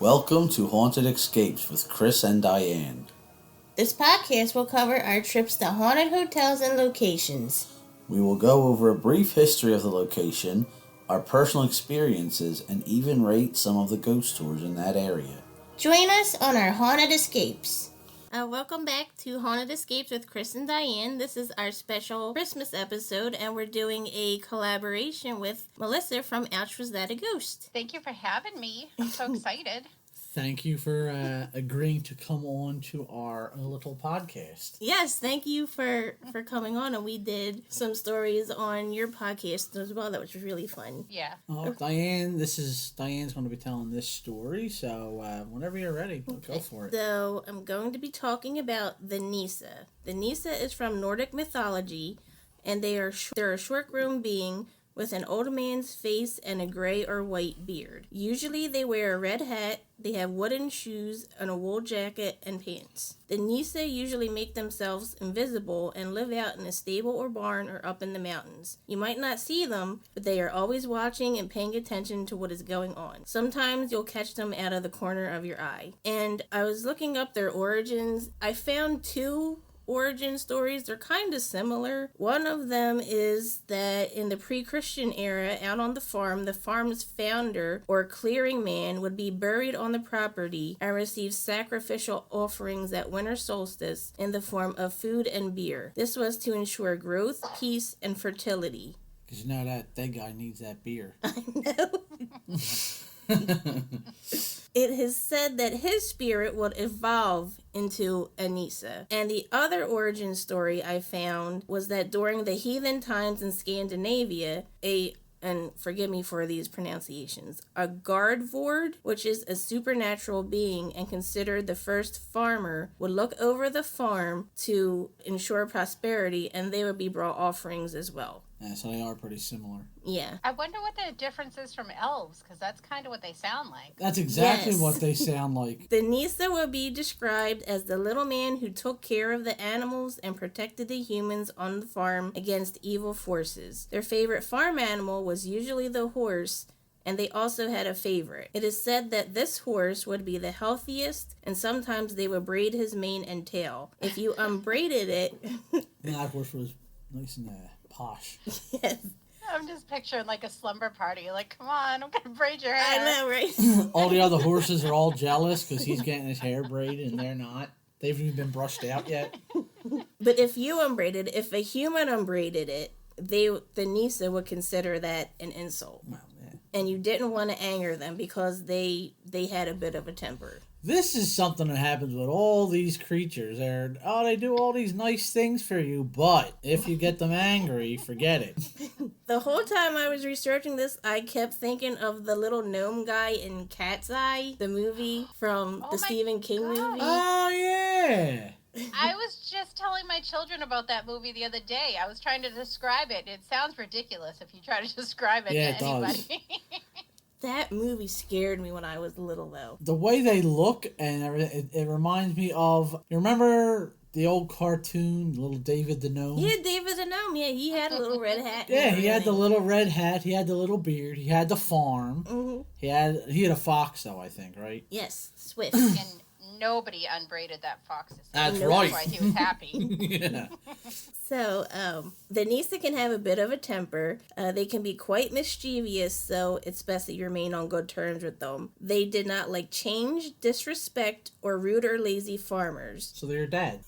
Welcome to Haunted Escapes with Chris and Diane. This podcast will cover our trips to haunted hotels and locations. We will go over a brief history of the location, our personal experiences, and even rate some of the ghost tours in that area. Join us on our Haunted Escapes. Welcome back to Haunted Escapes with Chris and Diane. This is our special Christmas episode, and we're doing a collaboration with Melissa from Ouch Was That a Ghost? Thank you for having me. I'm so excited. Thank you for agreeing to come on to our little podcast. Yes, thank you for coming on, and we did some stories on your podcast as well. That was really fun. Yeah. Diane's going to be telling this story, so whenever you're ready, go for it. So I'm going to be talking about the Nisse. The Nisse is from Nordic mythology, and they're a short-grown being with an old man's face and a gray or white beard. Usually they wear a red hat, they have wooden shoes, and a wool jacket and pants. The Nisse usually make themselves invisible and live out in a stable or barn or up in the mountains. You might not see them, but they are always watching and paying attention to what is going on. Sometimes you'll catch them out of the corner of your eye. And I was looking up their origins. I found two origin stories. They're kind of similar. One of them is that in the pre-Christian era, out on the farm's founder or clearing man would be buried on the property and receive sacrificial offerings at winter solstice in the form of food and beer. This was to ensure growth, peace, and fertility. Because you know that guy needs that beer. I know. It is said that his spirit would evolve into a Nisse. And the other origin story I found was that during the heathen times in Scandinavia, and forgive me for these pronunciations, a Gardvord, which is a supernatural being and considered the first farmer, would look over the farm to ensure prosperity, and they would be brought offerings as well. Yeah, so they are pretty similar. Yeah. I wonder what the difference is from elves, because that's kind of what they sound like. That's exactly what they sound like. The Nisse will be described as the little man who took care of the animals and protected the humans on the farm against evil forces. Their favorite farm animal was usually the horse, and they also had a favorite. It is said that this horse would be the healthiest, and sometimes they would braid his mane and tail. If you unbraided it... That horse was nice and posh. Yes. I'm just picturing like a slumber party. Like, come on, I'm going to braid your hair. I know, right? All the other horses are all jealous because he's getting his hair braided and they're not. They haven't even been brushed out yet. But if a human unbraided it, the Nisse would consider that an insult. Well, yeah. And you didn't want to anger them because they had a bit of a temper. This is something that happens with all these creatures. They do all these nice things for you, but if you get them angry, forget it. The whole time I was researching this, I kept thinking of the little gnome guy in Cat's Eye, the movie from the Stephen King movie. Oh, yeah. I was just telling my children about that movie the other day. I was trying to describe it. It sounds ridiculous if you try to describe it to anybody. Does. That movie scared me when I was little, though. The way they look, and it reminds me of... You remember the old cartoon, Little David the Gnome? Yeah, David the Gnome. Yeah, he had a little red hat. Yeah, he had the little red hat. He had the little beard. He had the farm. Mm-hmm. He had a fox, though, I think, right? Yes, Swift. And nobody unbraided that fox. That's right. That's why he was happy. Yeah. So, the Nisse can have a bit of a temper. They can be quite mischievous, so it's best that you remain on good terms with them. They did not like change, disrespect, or rude or lazy farmers. So they're your dad.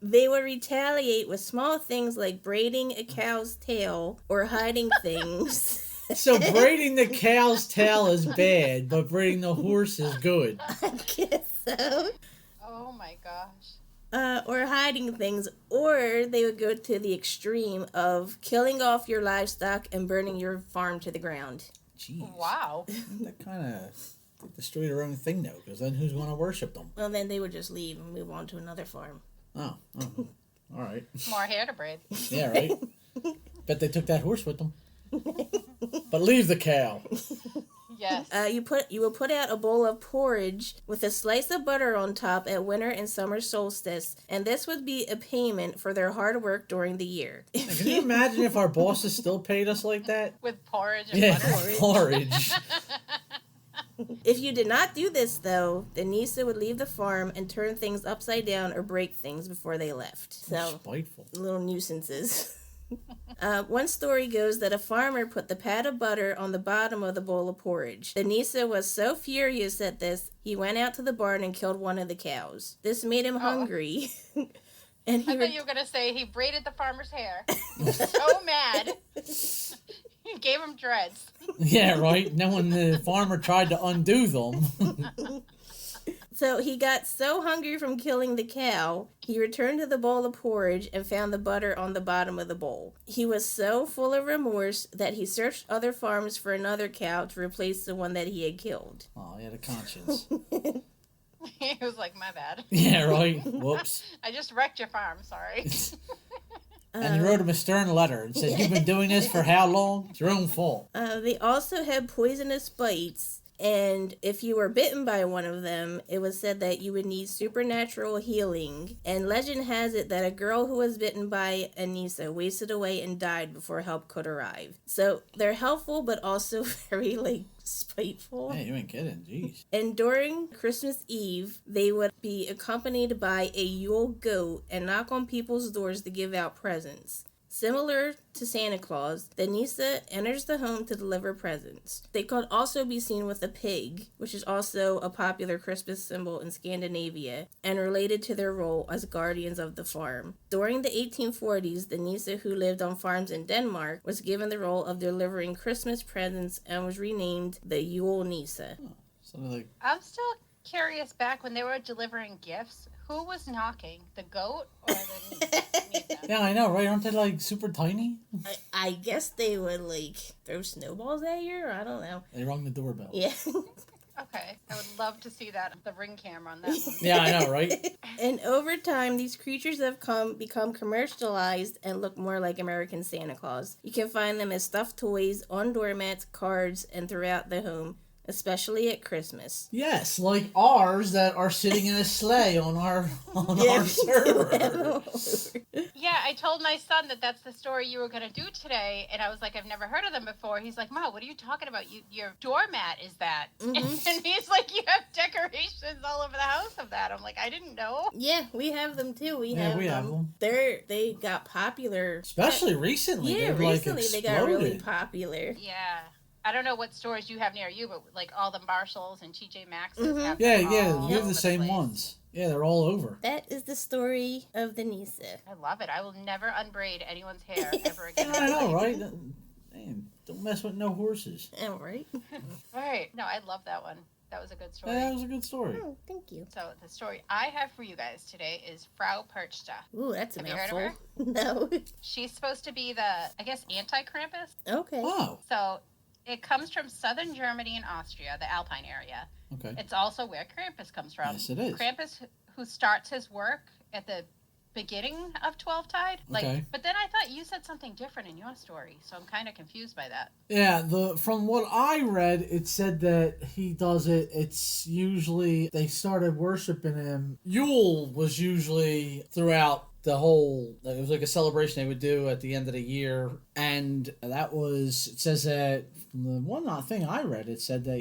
They would retaliate with small things like braiding a cow's tail or hiding things. So braiding the cow's tail is bad, but braiding the horse is good. I guess so. Oh my gosh. Or hiding things, or they would go to the extreme of killing off your livestock and burning your farm to the ground. Jeez. Wow. That kind of destroyed their own thing, though, because then who's going to worship them? Well, then they would just leave and move on to another farm. Oh. All right. More hair to braid. Yeah, right? Bet they took that horse with them. But leave the cow. Yes. You will put out a bowl of porridge with a slice of butter on top at winter and summer solstice, and this would be a payment for their hard work during the year. Can you imagine if our bosses still paid us like that? With porridge and butter? Porridge. If you did not do this, though, the Nisse would leave the farm and turn things upside down or break things before they left. So, spiteful. Little nuisances. One story goes that a farmer put the pat of butter on the bottom of the bowl of porridge. The Nisse was so furious at this, he went out to the barn and killed one of the cows. This made him hungry. And I thought you were going to say he braided the farmer's hair. He was so mad. He gave him dreads. Yeah, right. And then when the farmer tried to undo them. So he got so hungry from killing the cow, he returned to the bowl of porridge and found the butter on the bottom of the bowl. He was so full of remorse that he searched other farms for another cow to replace the one that he had killed. Oh, he had a conscience. He was like, my bad. Yeah, right. Whoops. I just wrecked your farm, sorry. And you wrote him a stern letter and said, you've been doing this for how long? It's your own fault. They also had poisonous bites, and if you were bitten by one of them, it was said that you would need supernatural healing. And legend has it that a girl who was bitten by a Nisse wasted away and died before help could arrive. So they're helpful, but also very, spiteful. Hey, you ain't kidding. Jeez. And during Christmas Eve, they would be accompanied by a Yule goat and knock on people's doors to give out presents. Similar to Santa Claus, the Nisse enters the home to deliver presents. They could also be seen with a pig, which is also a popular Christmas symbol in Scandinavia, and related to their role as guardians of the farm. During the 1840s, the Nisse who lived on farms in Denmark was given the role of delivering Christmas presents and was renamed the Yule Nisse. I'm still curious, back when they were delivering gifts, who was knocking? The goat or the Nisse? Yeah, I know, right? Aren't they, super tiny? I guess they would, throw snowballs at you, or I don't know. They rung the doorbell. Yeah. Okay, I would love to see that, the ring camera on that one. Yeah, I know, right? And over time, these creatures have become commercialized and look more like American Santa Claus. You can find them as stuffed toys, on doormats, cards, and throughout the home, especially at Christmas. Yes, like ours that are sitting in a sleigh on our server. Yeah, I told my son that that's the story you were going to do today, and I was like, I've never heard of them before. He's like, Ma, what are you talking about? Your doormat is that. Mm-hmm. And he's like, you have decorations all over the house of that. I'm like, I didn't know. Yeah, we have them too. We have them. They got popular. Especially recently. Yeah, recently they got really popular. Yeah. I don't know what stores you have near you, but all the Marshalls and TJ Maxx's have we have the same ones. Yeah, they're all over. That is the story of the Nisse. I love it. I will never unbraid anyone's hair ever again. I know, right? Man, don't mess with no horses. All right. All right. No, I love that one. That was a good story. Yeah, that was a good story. Oh, thank you. So the story I have for you guys today is Frau Perchta. Ooh, that's a mouthful. Have you heard of her? No. She's supposed to be anti-Krampus. Okay. Wow. So it comes from southern Germany and Austria, the Alpine area. Okay. It's also where Krampus comes from. Yes, it is. Krampus, who starts his work at the beginning of 12-tide. Okay. But then I thought you said something different in your story, so I'm kind of confused by that. Yeah, from what I read, it said that he does it. It's usually they started worshiping him. Yule was usually throughout the whole, it was like a celebration they would do at the end of the year, and that was, it says that from the one thing I read, it said that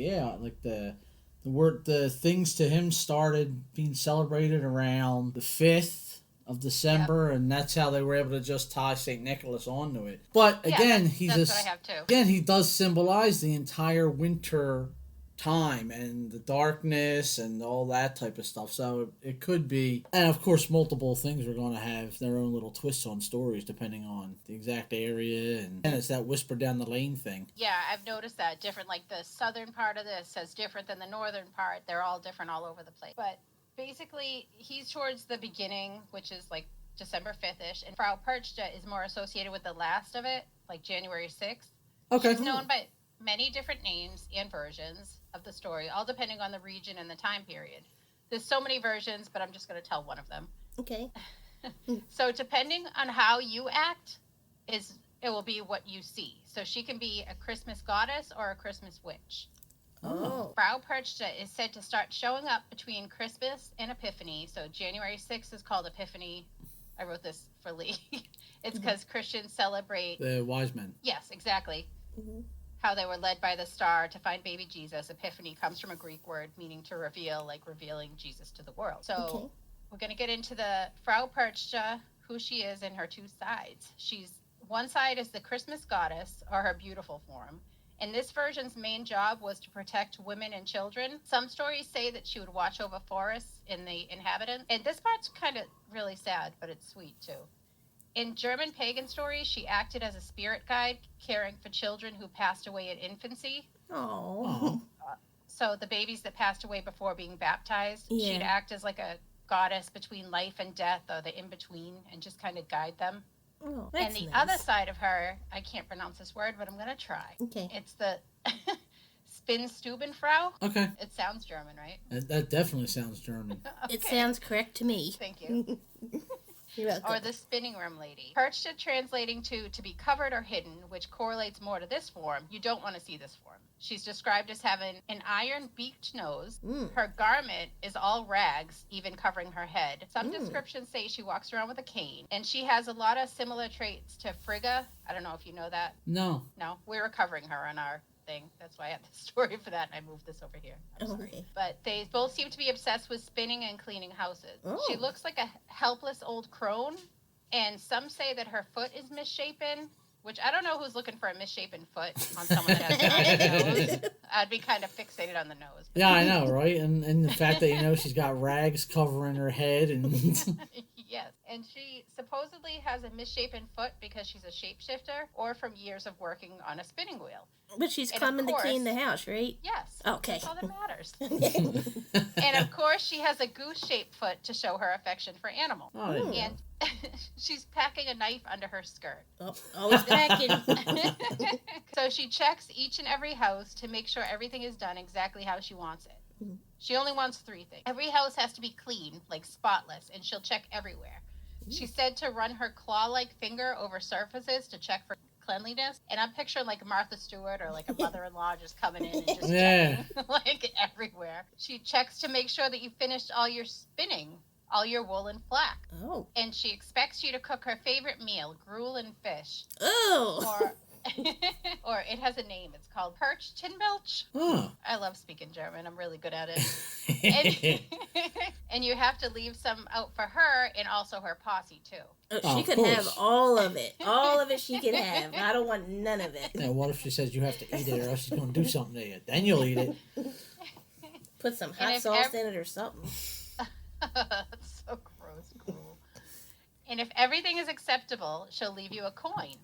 the things to him started being celebrated around the 5th of December, and that's how they were able to just tie St. Nicholas onto it. But again, that's what I have too. Again, he does symbolize the entire winter time and the darkness and all that type of stuff. So it could be, and of course multiple things are going to have their own little twists on stories depending on the exact area, and it's that whisper down the lane thing. Yeah, I've noticed that different, like the southern part of this says different than the northern part. They're all different all over the place. But basically he's towards the beginning, which is like December 5th-ish, and Frau Perchta is more associated with the last of it, like January 6th. Okay. She's known by many different names and versions of the story, all depending on the region and the time period. There's so many versions, but I'm just going to tell one of them. Okay. So depending on how you act, it will be what you see. So she can be a Christmas goddess or a Christmas witch. Oh. Frau Perchta is said to start showing up between Christmas and Epiphany. So January 6th is called Epiphany. I wrote this for Lee. It's because Christians celebrate The wise men. Yes, exactly. Mm-hmm. how they were led by the star to find baby Jesus. Epiphany comes from a Greek word meaning to reveal, like revealing Jesus to the world. So we're going to get into the Frau Perchta, who she is, and her two sides. One side is the Christmas goddess, or her beautiful form. And this version's main job was to protect women and children. Some stories say that she would watch over forests and the inhabitants. And this part's kind of really sad, but it's sweet too. In German pagan stories, she acted as a spirit guide, caring for children who passed away at infancy. Oh. So the babies that passed away before being baptized, she'd act as like a goddess between life and death, or the in-between, and just kind of guide them. Oh, and the other side of her, I can't pronounce this word, but I'm going to try. Okay. It's the Spinnstubenfrau. Okay. It sounds German, right? That definitely sounds German. Okay. It sounds correct to me. Thank you. You're welcome. Or the spinning room lady. Perchta translating to be covered or hidden, which correlates more to this form. You don't want to see this form. She's described as having an iron-beaked nose. Her garment is all rags, even covering her head. Some descriptions say she walks around with a cane. And she has a lot of similar traits to Frigga. I don't know if you know that. No. No, we were covering her on our thing. That's why I have the story for that, and I moved this over here. I'm sorry. But they both seem to be obsessed with spinning and cleaning houses. She looks like a helpless old crone, and some say that her foot is misshapen, which I don't know who's looking for a misshapen foot on someone that has an nose. I'd be kind of fixated on the nose. Yeah, I know, right? And the fact that, she's got rags covering her head and... Yes, and she supposedly has a misshapen foot because she's a shapeshifter or from years of working on a spinning wheel. But she's coming to clean the house, right? Yes. Okay. That's all that matters. And of course, she has a goose-shaped foot to show her affection for animals. Oh, yeah. And she's packing a knife under her skirt. Oh, always packing. So she checks each and every house to make sure everything is done exactly how she wants it. She only wants 3 things. Every house has to be clean, like spotless, and she'll check everywhere. She's said to run her claw-like finger over surfaces to check for cleanliness. And I'm picturing like Martha Stewart or like a mother-in-law just coming in and just checking like everywhere. She checks to make sure that you finished all your spinning, all your wool and flax. Oh. And she expects you to cook her favorite meal, gruel and fish. Oh. Or it has a name. It's called Perchtinbelch. Oh. I love speaking German. I'm really good at it. And you have to leave some out for her and also her posse, too. She could have all of it. All of it she could have. I don't want none of it. Now, what if she says you have to eat it or else she's going to do something to you? Then you'll eat it. Put some hot sauce in it or something. That's so gross, cruel. And if everything is acceptable, she'll leave you a coin.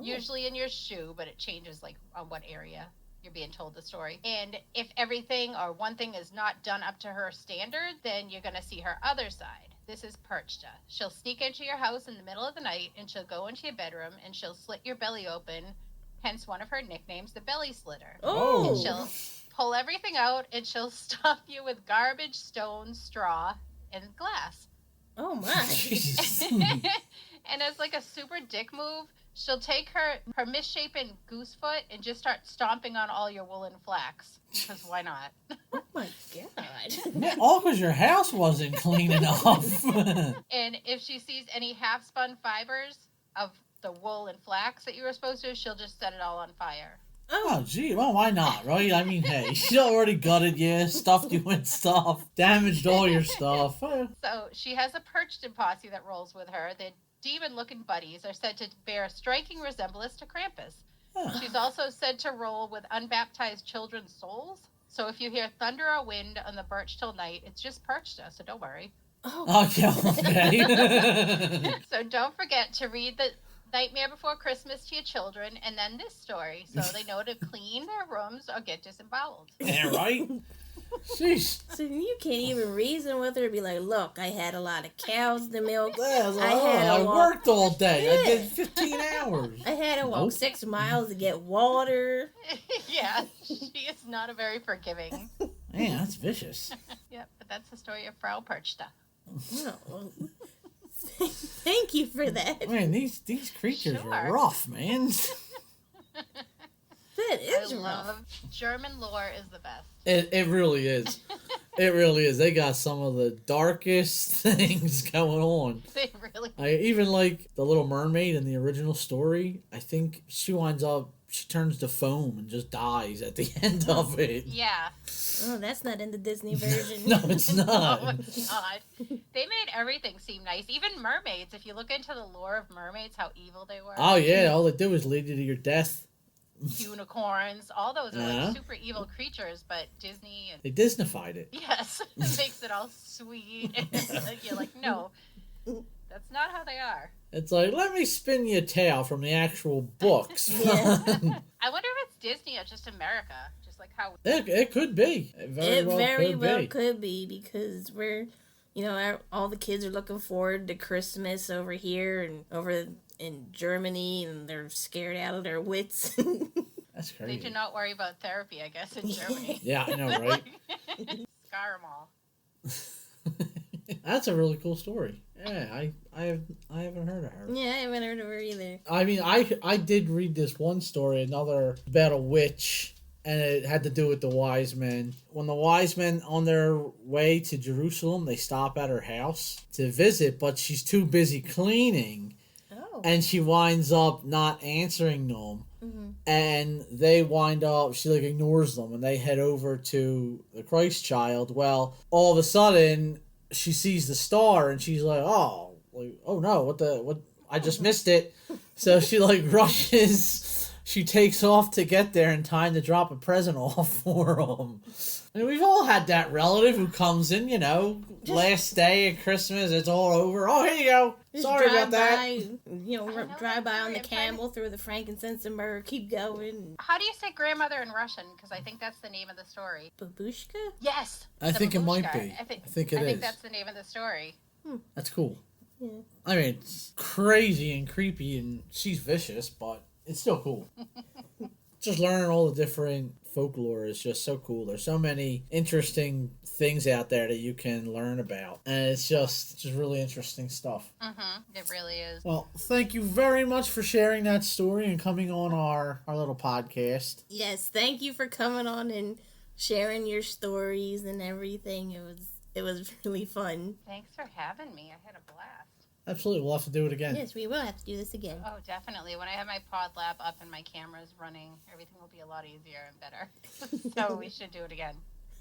Usually in your shoe, but it changes like on what area you're being told the story. And if everything or one thing is not done up to her standard, then you're going to see her other side. This is Perchta. She'll sneak into your house in the middle of the night, and she'll go into your bedroom, and she'll slit your belly open, hence one of her nicknames, the belly slitter. Oh! And she'll pull everything out, and she'll stuff you with garbage, stones, straw, and glass. Oh, my. Jesus. And as like a super dick move, she'll take her misshapen goose foot and just start stomping on all your woolen flax. Because why not? Oh my god. Man, all because your house wasn't clean enough. And if she sees any half-spun fibers of the wool and flax that you were supposed to, she'll just set it all on fire. Oh, gee. Well, why not, right? I mean, hey, she already gutted you, stuffed you with stuff, damaged all your stuff. So she has a Perchta posse that rolls with her. The demon-looking buddies are said to bear a striking resemblance to Krampus. Huh. She's also said to roll with unbaptized children's souls. So if you hear thunder or wind on the birch till night, it's just Perchta, so don't worry. Oh. Okay. So don't forget to read the Nightmare Before Christmas to your children, and then this story, so they know to clean their rooms or get disemboweled. Yeah, right? Sheesh. So you can't even reason with her. Be like, look, I had a lot of cows to milk. Yeah, I worked all day. Yeah. I did 15 hours. I had to walk 6 miles to get water. Yeah, she is not a very forgiving. Man, that's vicious. Yep, but that's the story of Frau Perchta. Oh, well, thank you for that. Man, these creatures are rough, man. That is I rough. love German lore is the best. It really is. It really is. They got some of the darkest things going on. They really Even like the Little Mermaid in the original story, I think she she turns to foam and just dies at the end of it. Yeah. Oh, that's not in the Disney version. No, it's not. No, it's not. They made everything seem nice. Even mermaids. If you look into the lore of mermaids, how evil they were. Oh yeah, all it did was lead you to your death. Unicorns. All those are Yeah. like super evil creatures, but Disney and They Disneyfied it. yes, it makes it all sweet. And you're like, no, that's not how they are. It's like, let me spin you a tale from the actual books. Yeah. I wonder if it's Disney or just America. Just like how. It could be. It very well could be because we're, all the kids are looking forward to Christmas over here and over in Germany, and they're scared out of their wits. That's crazy. They do not worry about therapy, I guess, in Germany. Yeah, I know, right? Scar them all. That's a really cool story. Yeah, I haven't heard of her. Yeah, I haven't heard of her either. I mean, I did read this one story, another about a witch, and it had to do with the wise men. When the wise men on their way to Jerusalem, they stop at her house to visit, but she's too busy cleaning, and she winds up not answering them. Mm-hmm. And they wind up, she like ignores them, and they head over to the Christ child. Well, all of a sudden, she sees the star, and she's like, oh no, what, I just missed it. So she like rushes, she takes off to get there in time to drop a present off for them. I mean, we've all had that relative who comes in, last day of Christmas, it's all over. Oh, here you go. Sorry about that. Drive by on the camel through the frankincense and myrrh, keep going. How do you say grandmother in Russian? Because I think that's the name of the story. Babushka? Yes. I think it might babushka. be. I think it is. I think that's the name of the story. That's cool. Yeah. I mean, it's crazy and creepy, and she's vicious, but it's still cool. Just learning all the different folklore is just so cool. There's so many interesting things out there that you can learn about, and it's just really interesting stuff. It really is. Well, thank you very much for sharing that story and coming on our little podcast. Yes, thank you for coming on and sharing your stories and everything. It was really fun. Thanks for having me. I had a blast. Absolutely, we'll have to do it again. Yes, we will have to do this again. Oh, definitely. When I have my pod lab up and my camera's running, everything will be a lot easier and better. So we should do it again.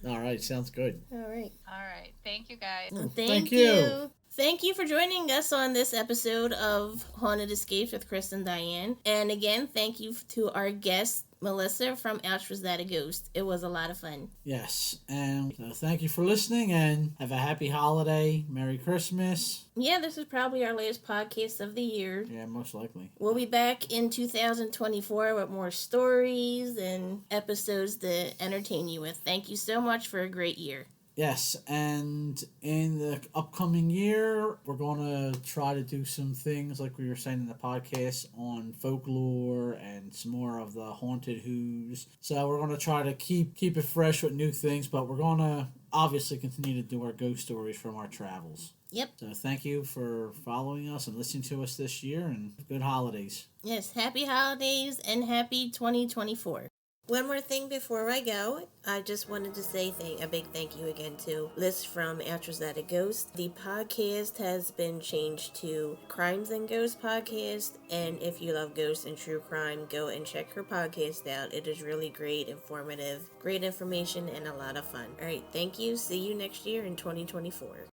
All right, sounds good. All right. All right. Thank you, guys. Thank you. Thank you for joining us on this episode of Haunted Escapes with Chris and Diane. And again, thank you to our guest, Melissa from Ouch Was That a Ghost. It was a lot of fun. Yes, and so thank you for listening, and have a happy holiday. Merry Christmas. Yeah, this is probably our latest podcast of the year. Yeah, most likely. We'll be back in 2024 with more stories and episodes to entertain you with. Thank you so much for a great year. Yes, and in the upcoming year, we're going to try to do some things, like we were saying in the podcast, on folklore and some more of the haunted who's. So we're going to try to keep it fresh with new things, but we're going to obviously continue to do our ghost stories from our travels. Yep. So thank you for following us and listening to us this year, and good holidays. Yes, happy holidays and happy 2024. One more thing before I go, I just wanted to say a big thank you again to Liss from Ouch Was That a Ghost. The podcast has been changed to Crimes and Ghosts Podcast, and if you love ghosts and true crime, go and check her podcast out. It is really great, informative, great information, and a lot of fun. All right, thank you. See you next year in 2024.